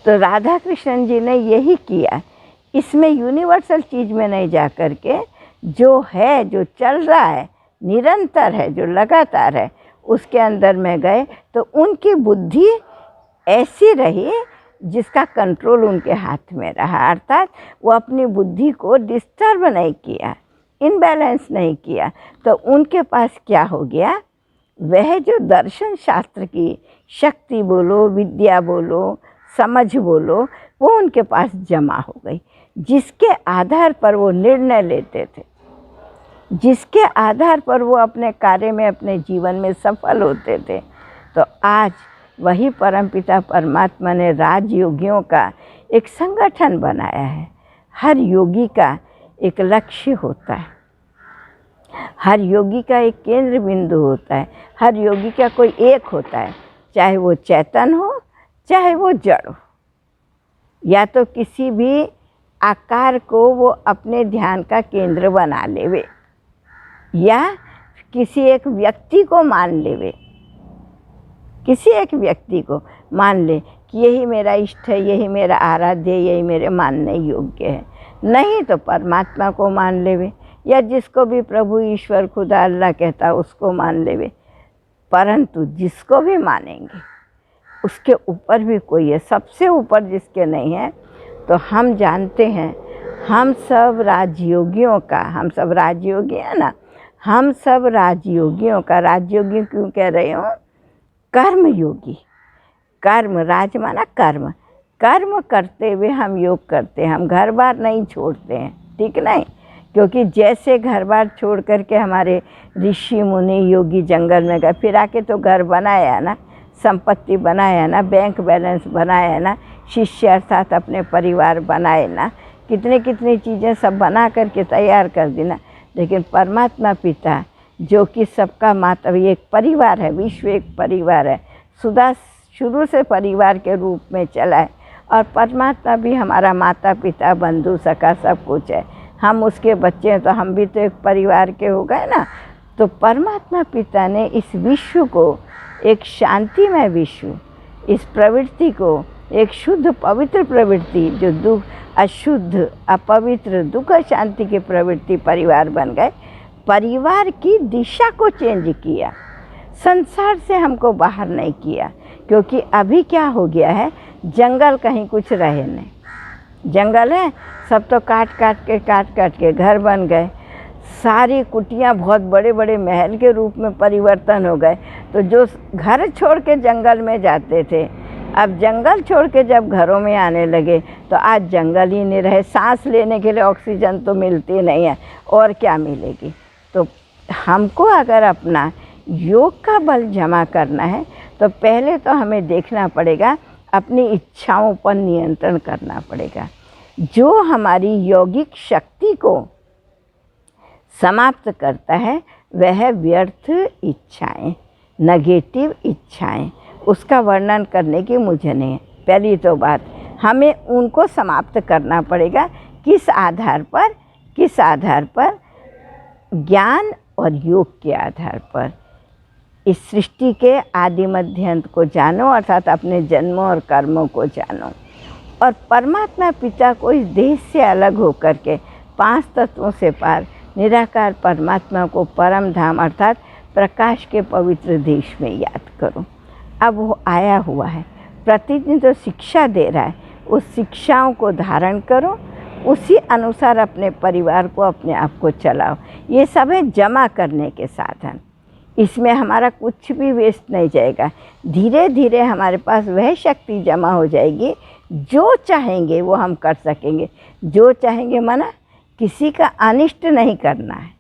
तो राधा कृष्णन जी ने यही किया, इसमें यूनिवर्सल चीज़ में नहीं जा कर के जो है, जो चल रहा है, निरंतर है, जो लगातार है, उसके अंदर में गए। तो उनकी बुद्धि ऐसी रही जिसका कंट्रोल उनके हाथ में रहा, अर्थात वो अपनी बुद्धि को डिस्टर्ब नहीं किया, इनबैलेंस नहीं किया, तो उनके पास क्या हो गया, वह जो दर्शन शास्त्र की शक्ति बोलो, विद्या बोलो, समझ बोलो, वो उनके पास जमा हो गई, जिसके आधार पर वो निर्णय लेते थे, जिसके आधार पर वो अपने कार्य में, अपने जीवन में सफल होते थे। तो आज वही परमपिता परमात्मा ने राजयोगियों का एक संगठन बनाया है। हर योगी का एक लक्ष्य होता है, हर योगी का एक केंद्र बिंदु होता है, हर योगी का कोई एक होता है, चाहे वो चेतन हो चाहे वो जड़ हो। या तो किसी भी आकार को वो अपने ध्यान का केंद्र बना लेवे, या किसी एक व्यक्ति को मान लेवे, किसी एक व्यक्ति को मान ले कि यही मेरा इष्ट है, यही मेरा आराध्य है, यही मेरे मानने योग्य है। नहीं तो परमात्मा को मान लेवे, या जिसको भी प्रभु, ईश्वर, खुदा, अल्लाह कहता है उसको मान लेवे। परंतु जिसको भी मानेंगे उसके ऊपर भी कोई है, सबसे ऊपर जिसके नहीं है। तो हम जानते हैं, हम सब राजयोगियों का, हम सब राजयोगी हैं ना, हम सब राजयोगियों का, राजयोगी क्यों कह रहे हो, कर्म योगी। कर्म, राज माना कर्म, कर्म करते हुए हम योग करते हैं, हम घर बार नहीं छोड़ते हैं, ठीक नहीं। क्योंकि जैसे घर बार छोड़ करके हमारे ऋषि मुनि योगी जंगल में गए, फिर आके तो घर बनाया ना, संपत्ति बनाया ना, बैंक बैलेंस बनाया ना, शिष्य अर्थात अपने परिवार बनाए ना, कितने कितनी चीज़ें सब बना करके तैयार कर दी ना। लेकिन परमात्मा पिता जो कि सबका माता, एक परिवार है, विश्व एक परिवार है, सुधा शुरू से परिवार के रूप में चला है, और परमात्मा भी हमारा माता पिता, बंधु, सखा सब कुछ है। हम उसके बच्चे हैं तो हम भी तो एक परिवार के हो गए ना। तो परमात्मा पिता ने इस विश्व को एक शांतिमय विश्व, इस प्रवृत्ति को एक शुद्ध पवित्र प्रवृत्ति, जो दुख, अशुद्ध, अपवित्र, दुख, शांति की प्रवृत्ति परिवार बन गए। परिवार की दिशा को चेंज किया, संसार से हमको बाहर नहीं किया। क्योंकि अभी क्या हो गया है, जंगल कहीं कुछ रहे नहीं, जंगल है सब तो काट काट के घर बन गए, सारी कुटियाँ बहुत बड़े बड़े महल के रूप में परिवर्तन हो गए। तो जो घर छोड़ के जंगल में जाते थे, अब जंगल छोड़ के जब घरों में आने लगे तो आज जंगल ही नहीं रहे। सांस लेने के लिए ऑक्सीजन तो मिलती नहीं है, और क्या मिलेगी। तो हमको अगर अपना योग का बल जमा करना है तो पहले तो हमें देखना पड़ेगा, अपनी इच्छाओं पर नियंत्रण करना पड़ेगा। जो हमारी यौगिक शक्ति को समाप्त करता है वह व्यर्थ इच्छाएं, नेगेटिव इच्छाएं, उसका वर्णन करने की मुझे नहीं है। पहली तो बात, हमें उनको समाप्त करना पड़ेगा। किस आधार पर, किस आधार पर, ज्ञान और योग के आधार पर। इस सृष्टि के आदि मध्य अंत को जानो, अर्थात अपने जन्मों और कर्मों को जानो, और परमात्मा पिता को इस देह से अलग होकर के 5 तत्वों से पार निराकार परमात्मा को परम धाम अर्थात प्रकाश के पवित्र देश में याद करो। अब वो आया हुआ है, प्रतिदिन जो शिक्षा दे रहा है उस शिक्षाओं को धारण करो, उसी अनुसार अपने परिवार को, अपने आप को चलाओ। ये सब है जमा करने के साधन, इसमें हमारा कुछ भी वेस्ट नहीं जाएगा। धीरे धीरे हमारे पास वह शक्ति जमा हो जाएगी, जो चाहेंगे वो हम कर सकेंगे। जो चाहेंगे माना किसी का अनिष्ट नहीं करना है,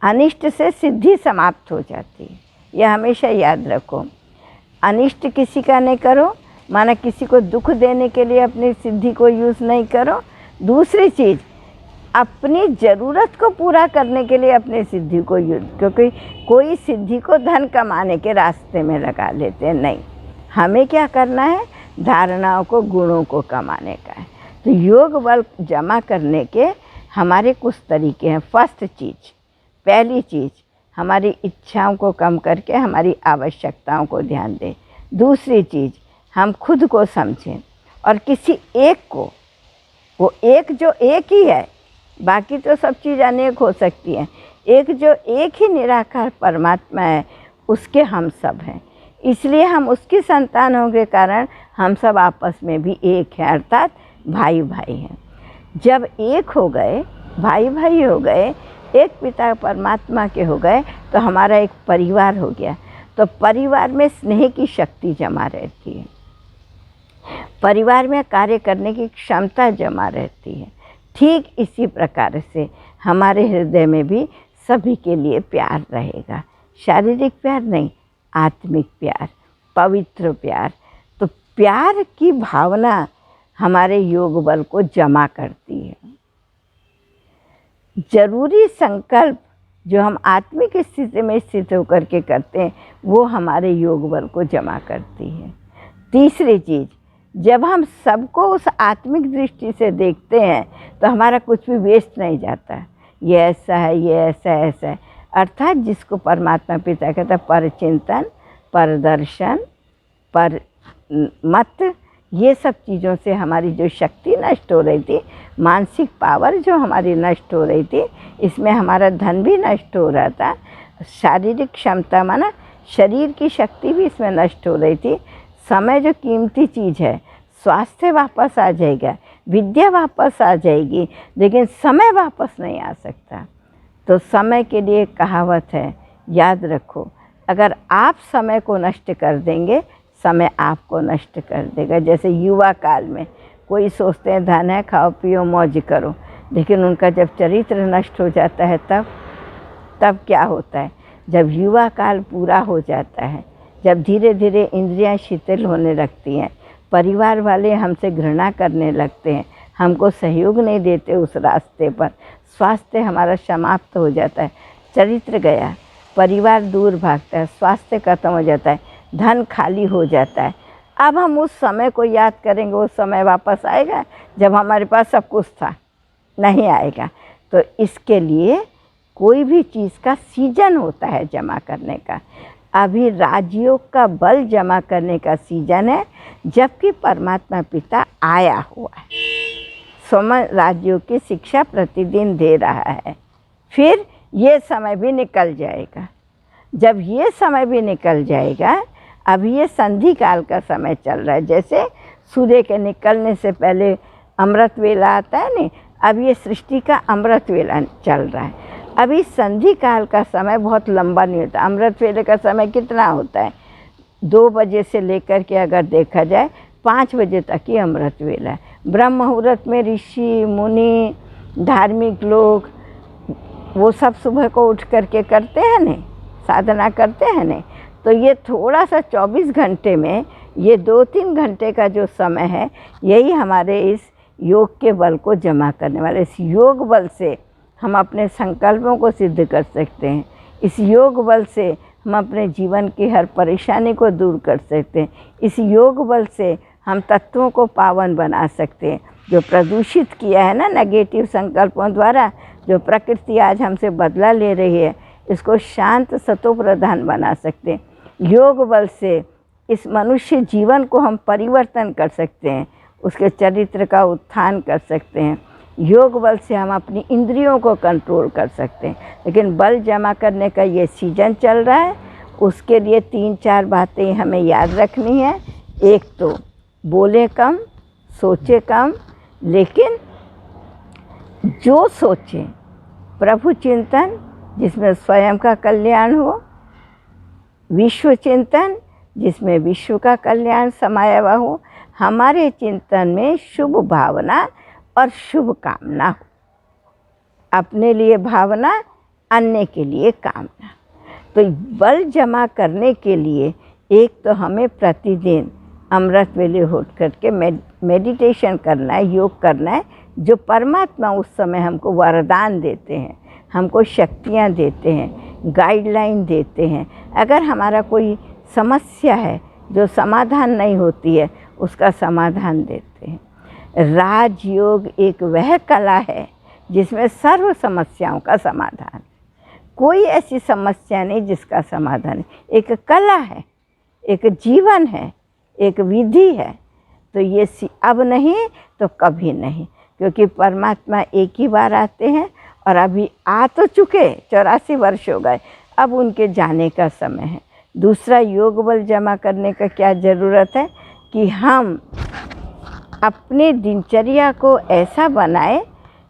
अनिष्ट से सिद्धि समाप्त हो जाती है, यह हमेशा याद रखो। अनिष्ट किसी का नहीं करो, माना किसी को दुख देने के लिए अपनी सिद्धि को यूज़ नहीं करो। दूसरी चीज़, अपनी ज़रूरत को पूरा करने के लिए अपनी सिद्धि को यूज, क्योंकि कोई सिद्धि को धन कमाने के रास्ते में लगा लेते हैं। नहीं, हमें क्या करना है, धारणाओं को, गुणों को कमाने का है। तो योग बल जमा करने के हमारे कुछ तरीके हैं। फर्स्ट चीज़, पहली चीज़, हमारी इच्छाओं को कम करके हमारी आवश्यकताओं को ध्यान दें। दूसरी चीज़, हम खुद को समझें और किसी एक को, वो एक जो एक ही है, बाकी तो सब चीज़ अनेक हो सकती हैं, एक जो एक ही निराकार परमात्मा है उसके हम सब हैं। इसलिए हम उसकी संतान होने के कारण हम सब आपस में भी एक हैं, अर्थात भाई भाई हैं। जब एक हो गए, भाई भाई हो गए, एक पिता परमात्मा के हो गए, तो हमारा एक परिवार हो गया। तो परिवार में स्नेह की शक्ति जमा रहती है, परिवार में कार्य करने की क्षमता जमा रहती है। ठीक इसी प्रकार से हमारे हृदय में भी सभी के लिए प्यार रहेगा, शारीरिक प्यार नहीं, आत्मिक प्यार, पवित्र प्यार। तो प्यार की भावना हमारे योग बल को जमा करती है। जरूरी संकल्प जो हम आत्मिक स्थिति में स्थित होकर के करते हैं, वो हमारे योग बल को जमा करती है। तीसरी चीज़, जब हम सबको उस आत्मिक दृष्टि से देखते हैं तो हमारा कुछ भी वेस्ट नहीं जाता। ये ऐसा है, ये ऐसा है, ऐसा है, अर्थात जिसको परमात्मा पिता कहता है पर चिंतन, पर दर्शन, पर मत, ये सब चीज़ों से हमारी जो शक्ति नष्ट हो रही थी, मानसिक पावर जो हमारी नष्ट हो रही थी, इसमें हमारा धन भी नष्ट हो रहा था, शारीरिक क्षमता माना शरीर की शक्ति भी इसमें नष्ट हो रही थी। समय जो कीमती चीज़ है, स्वास्थ्य वापस आ जाएगा, विद्या वापस आ जाएगी, लेकिन समय वापस नहीं आ सकता। तो समय के लिए कहावत है, याद रखो, अगर आप समय को नष्ट कर देंगे, समय आपको नष्ट कर देगा। जैसे युवा काल में कोई सोचते हैं धन है, खाओ पियो मौज करो, लेकिन उनका जब चरित्र नष्ट हो जाता है तब क्या होता है? जब युवा काल पूरा हो जाता है, जब धीरे धीरे इंद्रियां शिथिल होने लगती हैं, परिवार वाले हमसे घृणा करने लगते हैं, हमको सहयोग नहीं देते उस रास्ते पर, स्वास्थ्य हमारा समाप्त हो जाता है, चरित्र गया, परिवार दूर भागता है, स्वास्थ्य खत्म हो जाता है, धन खाली हो जाता है। अब हम उस समय को याद करेंगे, वो समय वापस आएगा जब हमारे पास सब कुछ था? नहीं आएगा। तो इसके लिए कोई भी चीज़ का सीजन होता है जमा करने का। अभी राजयोग का बल जमा करने का सीजन है, जबकि परमात्मा पिता आया हुआ है, समय राजयोग की शिक्षा प्रतिदिन दे रहा है। फिर ये समय भी निकल जाएगा। जब ये समय भी निकल जाएगा, अभी ये संधि काल का समय चल रहा है, जैसे सूर्य के निकलने से पहले अमृत वेला आता है नहीं, अब ये सृष्टि का अमृत वेला चल रहा है। अभी संधि काल का समय बहुत लंबा नहीं होता। अमृत वेले का समय कितना होता है? 2 बजे से लेकर के अगर देखा जाए 5 बजे तक ही अमृत वेला है। ब्रह्म मुहूर्त में ऋषि मुनि धार्मिक लोग वो सब सुबह को उठ करके करते हैं नहीं, साधना करते हैं नहीं। तो ये थोड़ा सा 24 घंटे में ये 2-3 घंटे का जो समय है, यही हमारे इस योग के बल को जमा करने वाले। इस योग बल से हम अपने संकल्पों को सिद्ध कर सकते हैं। इस योग बल से हम अपने जीवन की हर परेशानी को दूर कर सकते हैं। इस योग बल से हम तत्वों को पावन बना सकते हैं। जो प्रदूषित किया है ना नेगेटिव संकल्पों द्वारा, जो प्रकृति आज हमसे बदला ले रही है, इसको शांत सतो प्रधान बना सकते हैं। योग बल से इस मनुष्य जीवन को हम परिवर्तन कर सकते हैं, उसके चरित्र का उत्थान कर सकते हैं। योग बल से हम अपनी इंद्रियों को कंट्रोल कर सकते हैं। लेकिन बल जमा करने का ये सीजन चल रहा है, उसके लिए 3-4 बातें हमें याद रखनी है। एक तो बोले कम, सोचे कम, लेकिन जो सोचें प्रभु चिंतन जिसमें स्वयं का कल्याण हो, विश्व चिंतन जिसमें विश्व का कल्याण समाया हुआ हो, हमारे चिंतन में शुभ भावना और शुभ कामना हो। अपने लिए भावना, अन्य के लिए कामना। तो बल जमा करने के लिए एक तो हमें प्रतिदिन अमृत वेले उठ करके मेडिटेशन करना है, योग करना है। जो परमात्मा उस समय हमको वरदान देते हैं, हमको शक्तियाँ देते हैं, गाइडलाइन देते हैं। अगर हमारा कोई समस्या है जो समाधान नहीं होती है, उसका समाधान देते हैं। राजयोग एक वह कला है जिसमें सर्व समस्याओं का समाधान है। कोई ऐसी समस्या नहीं जिसका समाधान है। एक कला है, एक जीवन है, एक विधि है। तो ये अब नहीं तो कभी नहीं, क्योंकि परमात्मा एक ही बार आते हैं और अभी आ तो चुके, 84 वर्ष हो गए, अब उनके जाने का समय है। दूसरा योग बल जमा करने का क्या ज़रूरत है कि हम अपनी दिनचर्या को ऐसा बनाए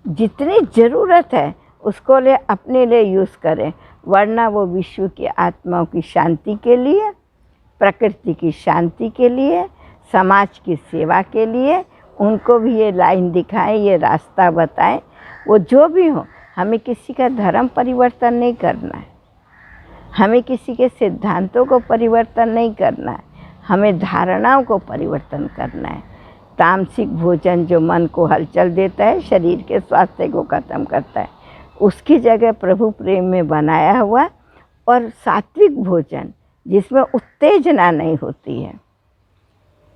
जितनी ज़रूरत है उसको अपने लिए यूज़ करें, वरना वो विश्व की आत्माओं की शांति के लिए, प्रकृति की शांति के लिए, समाज की सेवा के लिए उनको भी ये लाइन दिखाएं, ये रास्ता बताएं। वो जो भी हो, हमें किसी का धर्म परिवर्तन नहीं करना है, हमें किसी के सिद्धांतों को परिवर्तन नहीं करना है, हमें धारणाओं को परिवर्तन करना है। तामसिक भोजन जो मन को हलचल देता है, शरीर के स्वास्थ्य को ख़त्म करता है, उसकी जगह प्रभु प्रेम में बनाया हुआ और सात्विक भोजन जिसमें उत्तेजना नहीं होती है,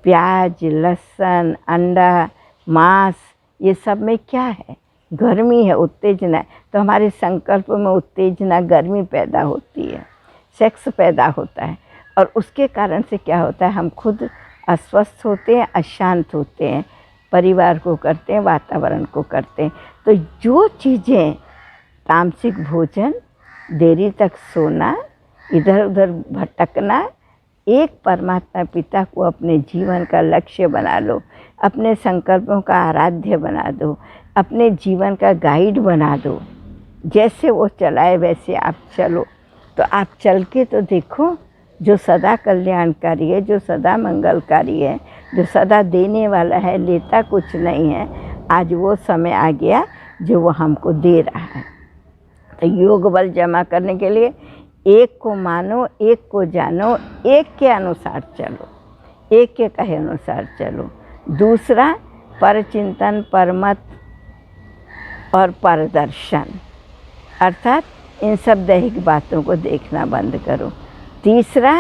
प्याज, लहसुन, अंडा, मांस, ये सब में क्या है? गर्मी है, उत्तेजना है। तो हमारे संकल्प में उत्तेजना, गर्मी पैदा होती है, सेक्स पैदा होता है, और उसके कारण से क्या होता है? हम खुद अस्वस्थ होते हैं, अशांत होते हैं, परिवार को करते हैं, वातावरण को करते हैं। तो जो चीज़ें तामसिक भोजन, देरी तक सोना, इधर उधर भटकना, एक परमात्मा पिता को अपने जीवन का लक्ष्य बना लो, अपने संकल्पों का आराध्य बना दो, अपने जीवन का गाइड बना दो। जैसे वो चलाए वैसे आप चलो, तो आप चल के तो देखो, जो सदा कल्याणकारी है, जो सदा मंगलकारी है, जो सदा देने वाला है, लेता कुछ नहीं है, आज वो समय आ गया जो वो हमको दे रहा है। तो योग बल जमा करने के लिए एक को मानो, एक को जानो, एक के अनुसार चलो, एक के कहे अनुसार चलो। दूसरा, परचिंतन, परमत और परदर्शन, अर्थात इन सब दैहिक बातों को देखना बंद करो। तीसरा,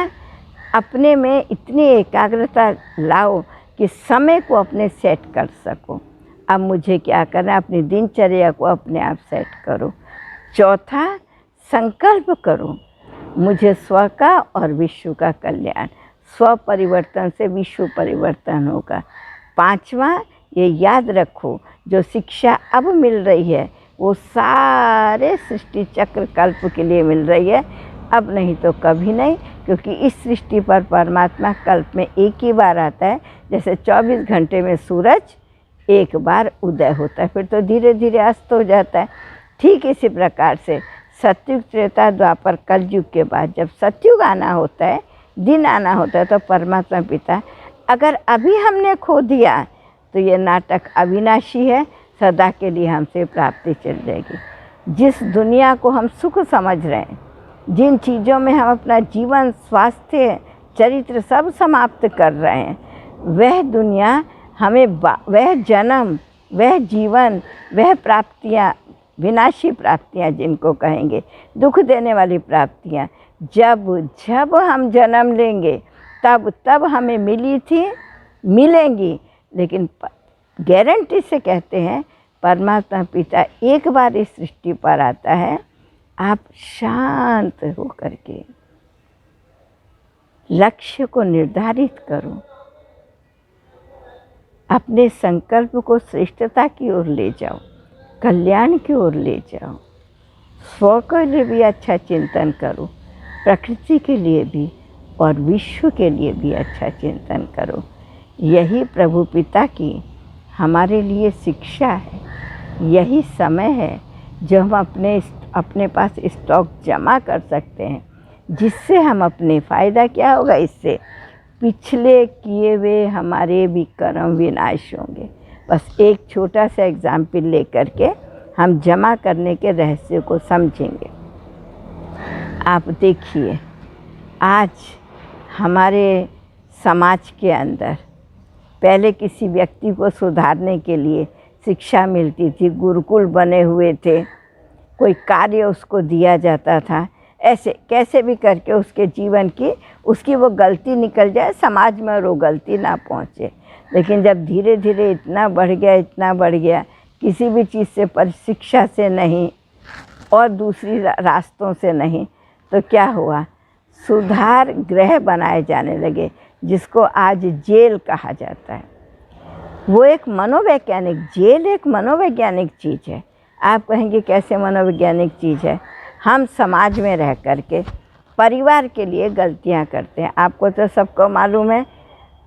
अपने में इतनी एकाग्रता लाओ कि समय को अपने सेट कर सको। अब मुझे क्या करना है, अपनी दिनचर्या को अपने आप सेट करो। चौथा, संकल्प करो, मुझे स्व का और विश्व का कल्याण, स्व परिवर्तन से विश्व परिवर्तन होगा। पांचवा, ये याद रखो, जो शिक्षा अब मिल रही है वो सारे सृष्टि चक्र कल्प के लिए मिल रही है, अब नहीं तो कभी नहीं, क्योंकि इस सृष्टि पर परमात्मा कल्प में एक ही बार आता है। जैसे 24 घंटे में सूरज एक बार उदय होता है, फिर तो धीरे धीरे अस्त हो जाता है। ठीक इसी प्रकार से सतयुग, त्रेता, द्वापर, कलयुग के बाद जब सतयुग आना होता है, दिन आना होता है, तो परमात्मा पिता अगर अभी हमने खो दिया तो ये नाटक अविनाशी है, सदा के लिए हमसे प्राप्ति चल जाएगी। जिस दुनिया को हम सुख समझ रहे हैं, जिन चीज़ों में हम अपना जीवन, स्वास्थ्य, चरित्र सब समाप्त कर रहे हैं, वह दुनिया हमें वह जन्म, वह जीवन, वह प्राप्तियाँ, विनाशी प्राप्तियाँ जिनको कहेंगे, दुख देने वाली प्राप्तियाँ, जब जब हम जन्म लेंगे तब तब हमें मिली थी, मिलेंगी। लेकिन गारंटी से कहते हैं, परमात्मा पिता एक बार इस सृष्टि पर आता है, आप शांत हो करके लक्ष्य को निर्धारित करो, अपने संकल्प को श्रेष्ठता की ओर ले जाओ, कल्याण की ओर ले जाओ, स्व के लिए भी अच्छा चिंतन करो, प्रकृति के लिए भी और विश्व के लिए भी अच्छा चिंतन करो। यही प्रभु पिता की हमारे लिए शिक्षा है, यही समय है जो हम अपने पास स्टॉक जमा कर सकते हैं, जिससे हम अपने फ़ायदा क्या होगा, इससे पिछले किए हुए हमारे भी कर्म विनाश होंगे। बस एक छोटा सा एग्जाम्पल लेकर के हम जमा करने के रहस्य को समझेंगे। आप देखिए, आज हमारे समाज के अंदर पहले किसी व्यक्ति को सुधारने के लिए शिक्षा मिलती थी, गुरुकुल बने हुए थे, कोई कार्य उसको दिया जाता था, ऐसे कैसे भी करके उसके जीवन की उसकी वो गलती निकल जाए, समाज में वो गलती ना पहुँचे। लेकिन जब धीरे धीरे इतना बढ़ गया, किसी भी चीज़ से, पर शिक्षा से नहीं और दूसरी रास्तों से नहीं, तो क्या हुआ, सुधार गृह बनाए जाने लगे, जिसको आज जेल कहा जाता है। वो एक मनोवैज्ञानिक, जेल एक मनोवैज्ञानिक चीज़ है। आप कहेंगे कैसे मनोवैज्ञानिक चीज़ है? हम समाज में रह करके परिवार के लिए गलतियां करते हैं। आपको तो सबको मालूम है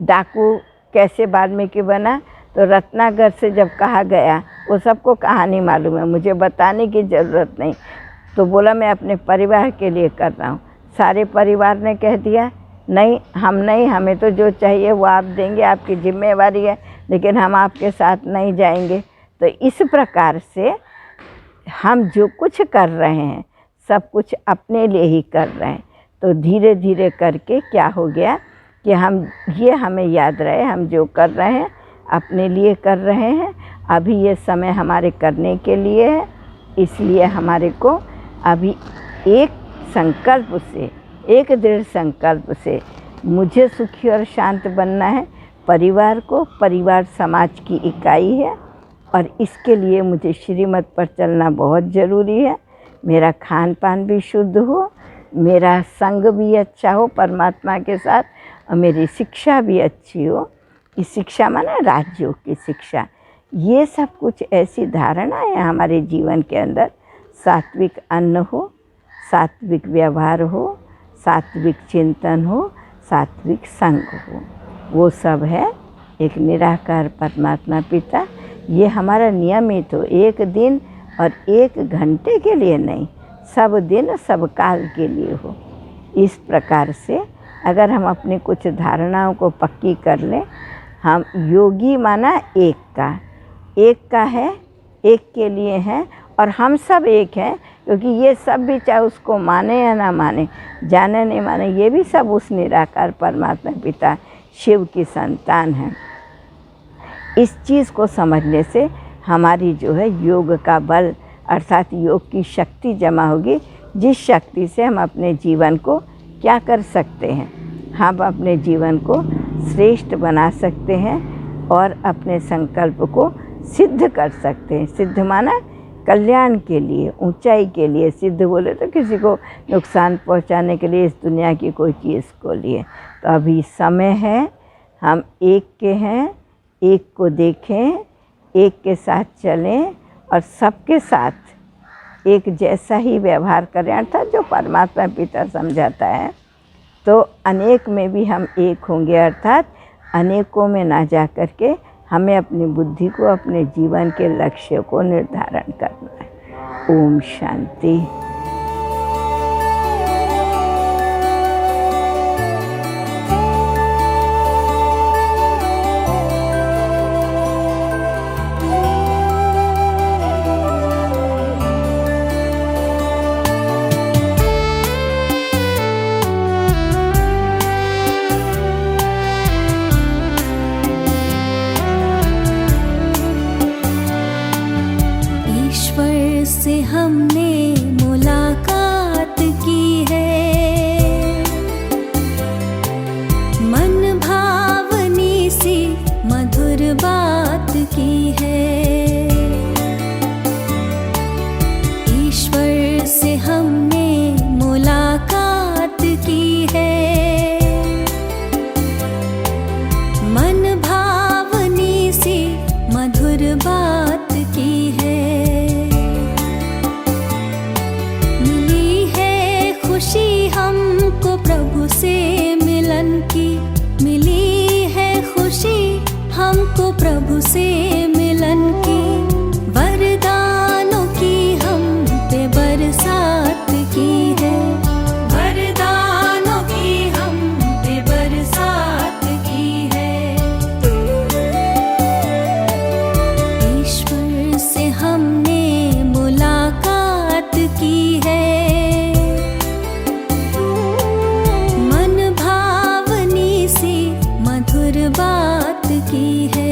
डाकू कैसे वाल्मीकि बना। तो रत्नाकर से जब कहा गया, वो सबको कहानी मालूम है, मुझे बताने की ज़रूरत नहीं। तो बोला मैं अपने परिवार के लिए कर रहा हूँ। सारे परिवार ने कह दिया नहीं, हम नहीं, हमें तो जो चाहिए वो आप देंगे, आपकी जिम्मेवारी है, लेकिन हम आपके साथ नहीं जाएंगे। तो इस प्रकार से हम जो कुछ कर रहे हैं सब कुछ अपने लिए ही कर रहे हैं। तो धीरे धीरे करके क्या हो गया कि हमें याद रहे हम जो कर रहे हैं अपने लिए कर रहे हैं। अभी ये समय हमारे करने के लिए है, इसलिए हमारे को अभी एक संकल्प से, एक दृढ़ संकल्प से मुझे सुखी और शांत बनना है। परिवार समाज की इकाई है और इसके लिए मुझे श्रीमत पर चलना बहुत ज़रूरी है। मेरा खान पान भी शुद्ध हो, मेरा संग भी अच्छा हो परमात्मा के साथ, और मेरी शिक्षा भी अच्छी हो। इस शिक्षा माने राजयोग की शिक्षा। ये सब कुछ ऐसी धारणा है हमारे जीवन के अंदर। सात्विक अन्न हो, सात्विक व्यवहार हो, सात्विक चिंतन हो, सात्विक संग हो, वो सब है एक निराकार परमात्मा पिता। ये हमारा नियमित हो, एक दिन और एक घंटे के लिए नहीं, सब दिन सब काल के लिए हो। इस प्रकार से अगर हम अपनी कुछ धारणाओं को पक्की कर लें, हम योगी माना एक का है, एक के लिए है, और हम सब एक हैं, क्योंकि ये सब भी चाहे उसको माने या ना माने, जाने नहीं माने, ये भी सब उस निराकार परमात्मा पिता शिव की संतान हैं। इस चीज़ को समझने से हमारी जो है योग का बल अर्थात योग की शक्ति जमा होगी, जिस शक्ति से हम अपने जीवन को क्या कर सकते हैं, हम अपने जीवन को श्रेष्ठ बना सकते हैं और अपने संकल्प को सिद्ध कर सकते हैं। सिद्ध माना कल्याण के लिए, ऊंचाई के लिए। सिद्ध बोले तो किसी को नुकसान पहुंचाने के लिए, इस दुनिया की कोई चीज़ को लिए। तो अभी समय है, हम एक के हैं, एक को देखें, एक के साथ चलें और सबके साथ एक जैसा ही व्यवहार करें, अर्थात जो परमात्मा पिता समझाता है। तो अनेक में भी हम एक होंगे, अर्थात अनेकों में ना जा कर के हमें अपनी बुद्धि को, अपने जीवन के लक्ष्य को निर्धारण करना है। ओम शांति। से हमने मुलाकात की है, मन भावनी सी मधुर बात की है। ईश्वर से हमने मुलाकात की है, मन भावनी सी मधुर बात की है। खुशी हमको प्रभु से मिलन की, मिली है खुशी हमको प्रभु से मिलन की। वरदानों की हम पे बरसात की है, वरदानों की हम पे बरसात की है। ईश्वर से हमने मुलाकात की है, बात की है।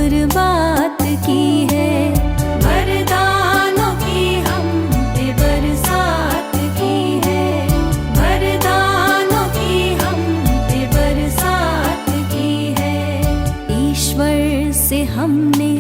पर बात की है, वरदानों की हम पे बरसात की है, वरदानों की हम पे बरसात की है। ईश्वर से हमने